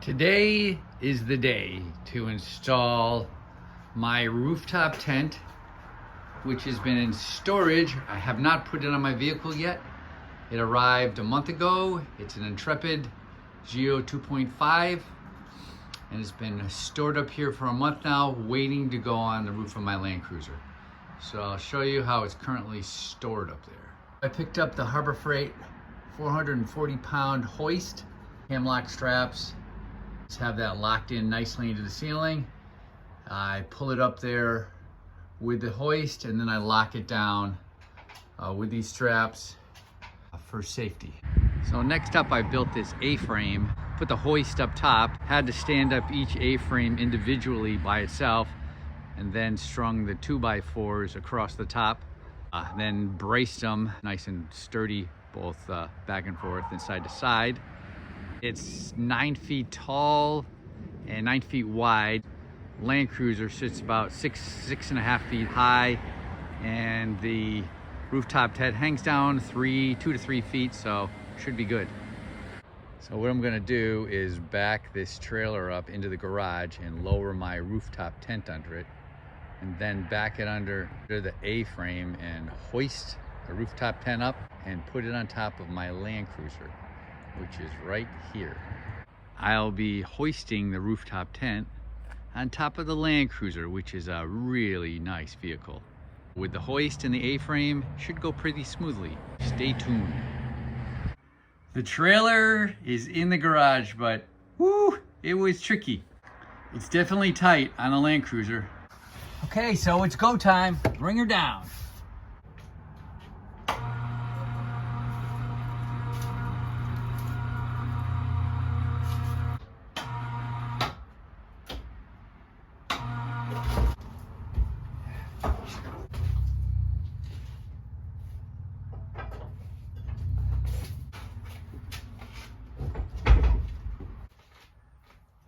Today is the day to install my rooftop tent, which has been in storage. I have not put it on my vehicle yet. It arrived a month ago. It's an Intrepid Geo 2.5 and it's been stored up here for a month now, waiting to go on the roof of my Land Cruiser. So I'll show you how it's currently stored up there. I picked up the Harbor Freight 440-pound hoist, hamlock straps. Just have that locked in nicely into the ceiling. I pull it up there with the hoist and then I lock it down with these straps for safety. So next up, I built this A-frame, put the hoist up top, had to stand up each A-frame individually by itself, and then strung the 2x4s across the top, then braced them nice and sturdy, both back and forth and side to side. It's 9 feet tall and 9 feet wide. Land Cruiser sits about 6.5 feet high, and the rooftop tent hangs down 2 to 3 feet, so should be good. So what I'm gonna do is back this trailer up into the garage and lower my rooftop tent under it, and then back it under the A-frame and hoist the rooftop tent up and put it on top of my Land Cruiser, which is right here. I'll be hoisting the rooftop tent on top of the Land Cruiser, which is a really nice vehicle. With the hoist and the A-frame, should go pretty smoothly. Stay tuned. The trailer is in the garage, but whoo, it was tricky. It's definitely tight on the Land Cruiser. Okay, so it's go time. Bring her down.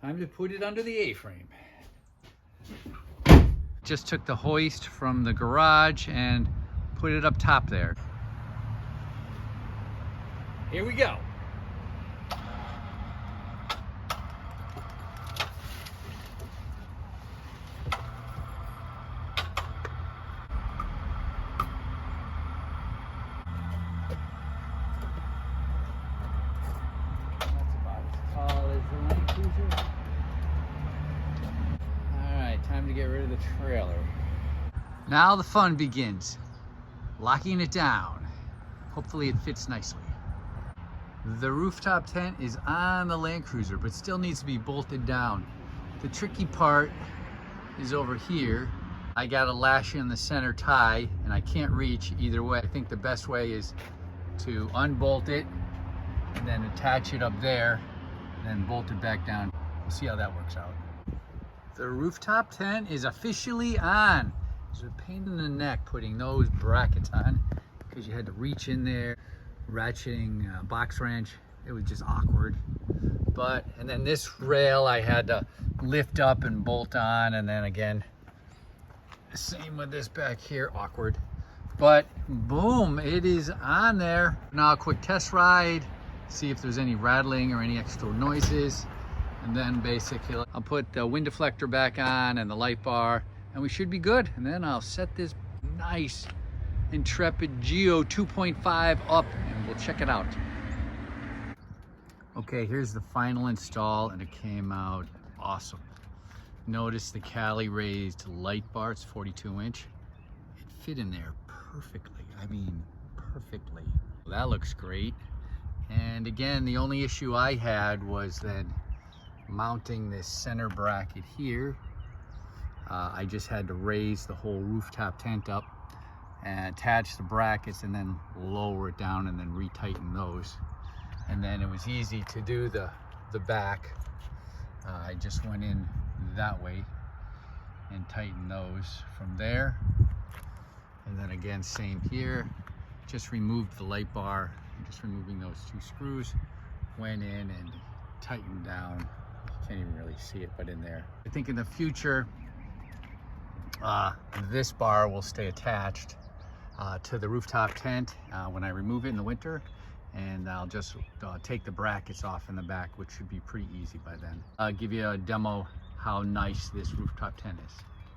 Time to put it under the A-frame. Just took the hoist from the garage and put it up top there. Here we go. That's about as tall as the Land Cruiser. Time to get rid of the trailer. Now the fun begins. Locking it down. Hopefully it fits nicely. The rooftop tent is on the Land Cruiser, but still needs to be bolted down. The tricky part is over here. I got to lash in the center tie and I can't reach either way. I think the best way is to unbolt it and then attach it up there and then bolt it back down. We'll see how that works out. The rooftop tent is officially on. It was a pain in the neck putting those brackets on because you had to reach in there, ratcheting a box wrench. It was just awkward. And then this rail I had to lift up and bolt on, and then again, same with this back here, awkward. But boom, it is on there. Now a quick test ride, see if there's any rattling or any extra noises. And then basically I'll put the wind deflector back on and the light bar, and we should be good. And then I'll set this nice Intrepid Geo 2.5 up and we'll check it out. Okay, here's the final install and it came out awesome. Notice the Cali raised light bar, it's 42-inch. It fit in there perfectly. I mean, perfectly. That looks great. And again, the only issue I had was then mounting this center bracket here. I just had to raise the whole rooftop tent up and attach the brackets and then lower it down and then retighten those. And then it was easy to do the back. I just went in that way and tightened those from there. And then again, same here. Just removed the light bar, just removing those 2 screws. Went in and tightened down. Can't even really see it, but in there. I think in the future, this bar will stay attached to the rooftop tent when I remove it in the winter, and I'll just take the brackets off in the back, which should be pretty easy by then. I'll give you a demo how nice this rooftop tent is.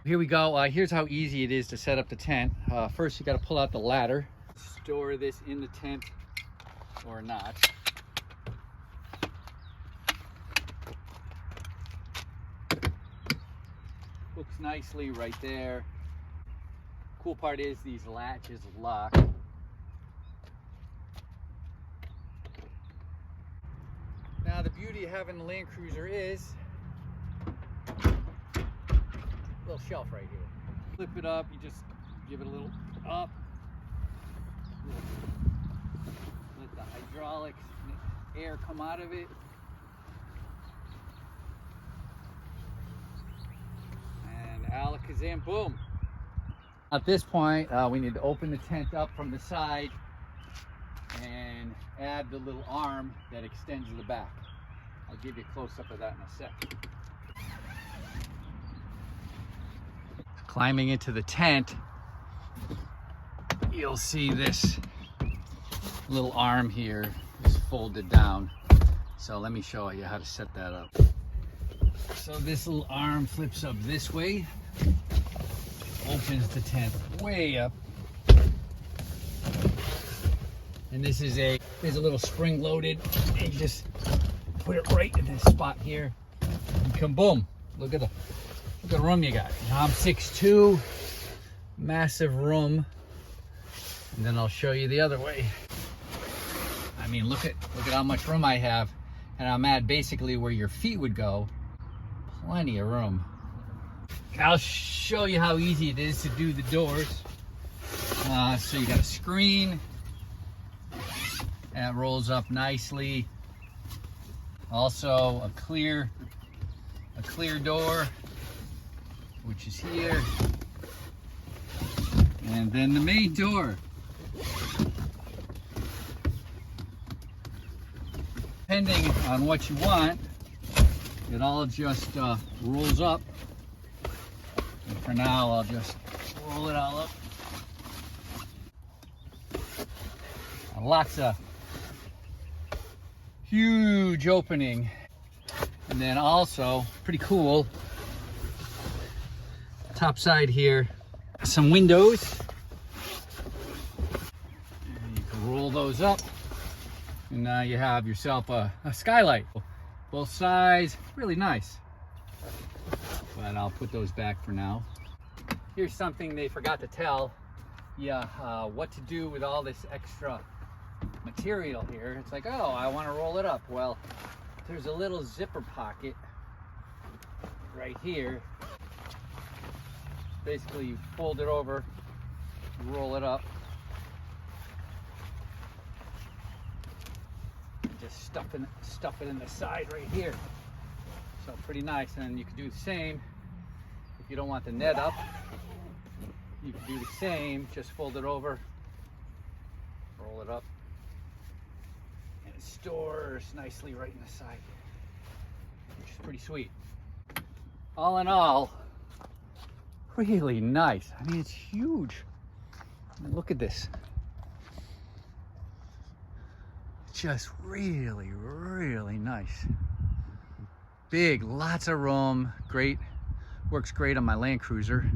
Here we go. Here's how easy it is to set up the tent. First, you got to pull out the ladder. Store this in the tent or not. Hooks nicely right there. Cool part is these latches lock. Now the beauty of having the Land Cruiser is a little shelf right here. Flip it up, you just give it a little up. Let the hydraulics and air come out of it. And alakazam, boom. At this point, we need to open the tent up from the side and add the little arm that extends to the back. I'll give you a close-up of that in a sec. Climbing into the tent, you'll see this little arm here is folded down. So let me show you how to set that up. So this little arm flips up this way, opens the tent way up. And this is there's a little spring loaded, and you just put it right in this spot here, and kaboom! Look at the room you got. Now I'm 6'2", massive room, and then I'll show you the other way. I mean, look at how much room I have, and I'm at basically where your feet would go. Plenty of room. I'll show you how easy it is to do the doors. So you got a screen. And it rolls up nicely. Also a clear door, which is here. And then the main door. Depending on what you want, it all just rolls up. And for now, I'll just roll it all up. Lots of huge opening, and then also pretty cool top side here, some windows, and you can roll those up, and now you have yourself a skylight. Both sides, really nice. But I'll put those back for now. Here's something they forgot to tell you, what to do with all this extra material here. It's like, oh, I want to roll it up. Well, there's a little zipper pocket right here. Basically, you fold it over, roll it up, and just stuff it in the side right here. So pretty nice. And you can do the same if you don't want the net up. You can do the same, just fold it over, roll it up, and it stores nicely right in the side, which is pretty sweet. All in all, really nice. I mean, it's huge. I mean, look at this. Just really, really nice. Big, lots of room, great. Works great on my Land Cruiser.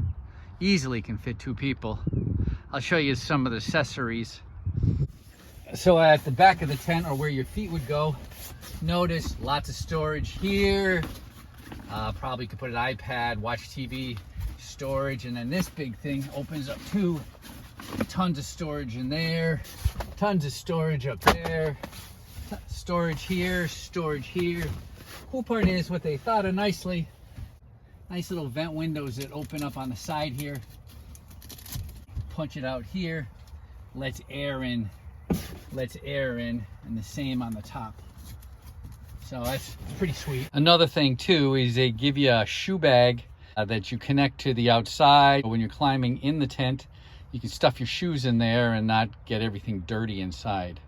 Easily can fit 2 people. I'll show you some of the accessories. So at the back of the tent, or where your feet would go, notice lots of storage here. Probably could put an iPad, watch TV, storage, and then this big thing opens up too. Tons of storage in there, tons of storage up there, storage here, storage here. Cool part is what they thought of nicely. Nice little vent windows that open up on the side here. Punch it out here, lets air in, and the same on the top. So that's pretty sweet. Another thing too is they give you a shoe bag that you connect to the outside. When you're climbing in the tent, you can stuff your shoes in there and not get everything dirty inside.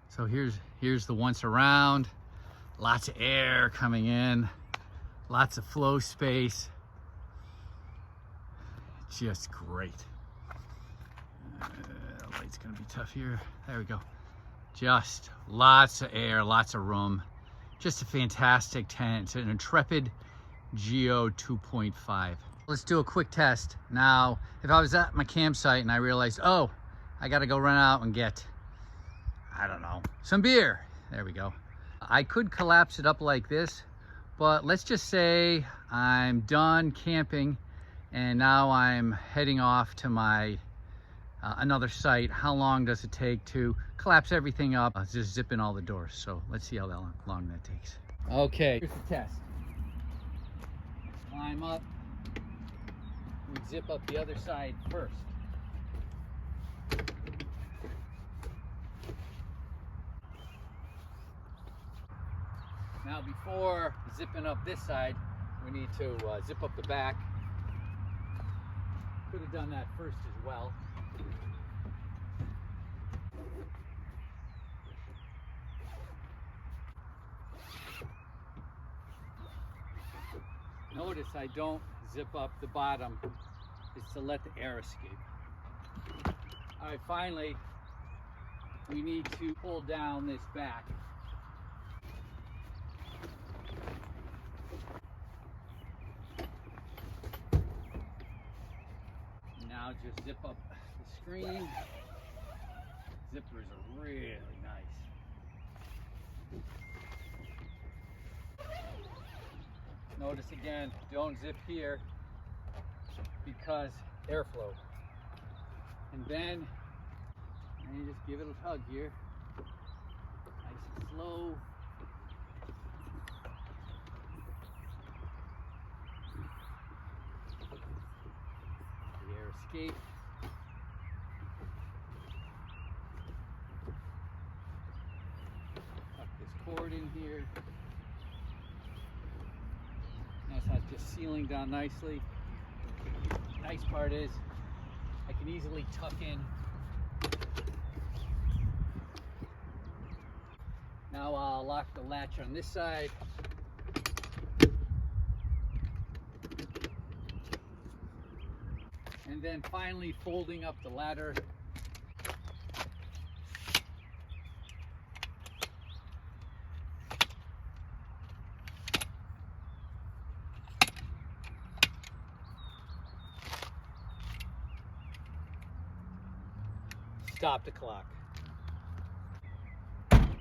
So here's the once around. Lots of air coming in, lots of flow space. Just great. The light's gonna be tough here. There we go. Just lots of air, lots of room. Just a fantastic tent. It's an Intrepid Geo 2.5. Let's do a quick test. Now, if I was at my campsite and I realized, oh, I gotta go run out and get, I don't know, some beer. There we go. I could collapse it up like this, but let's just say I'm done camping and now I'm heading off to my another site. How long does it take to collapse everything up? Just zip in all the doors. So let's see how long that takes. Okay, here's the test. Climb up. We zip up the other side first. Now before zipping up this side, we need to zip up the back. Could have done that first as well. Notice I don't zip up the bottom. It's to let the air escape. All right, finally, we need to pull down this back. Now just zip up the screen. Zippers are really nice. Notice again, don't zip here because airflow. And then you just give it a tug here. Nice and slow. The air escape. Tuck this cord in here. Notice how it's just sealing down nicely. Nice part is I can easily tuck in. Now I'll lock the latch on this side. And then finally folding up the ladder. Stop the clock.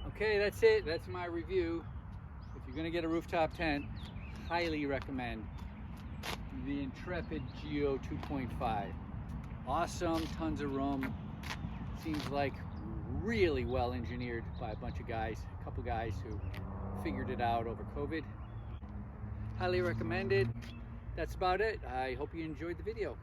Okay, that's it. That's my review. If you're gonna get a rooftop tent, highly recommend the Intrepid Geo 2.5. Awesome, tons of room. Seems like really well engineered by a bunch of guys, a couple guys who figured it out over COVID. Highly recommended. That's about it. I hope you enjoyed the video.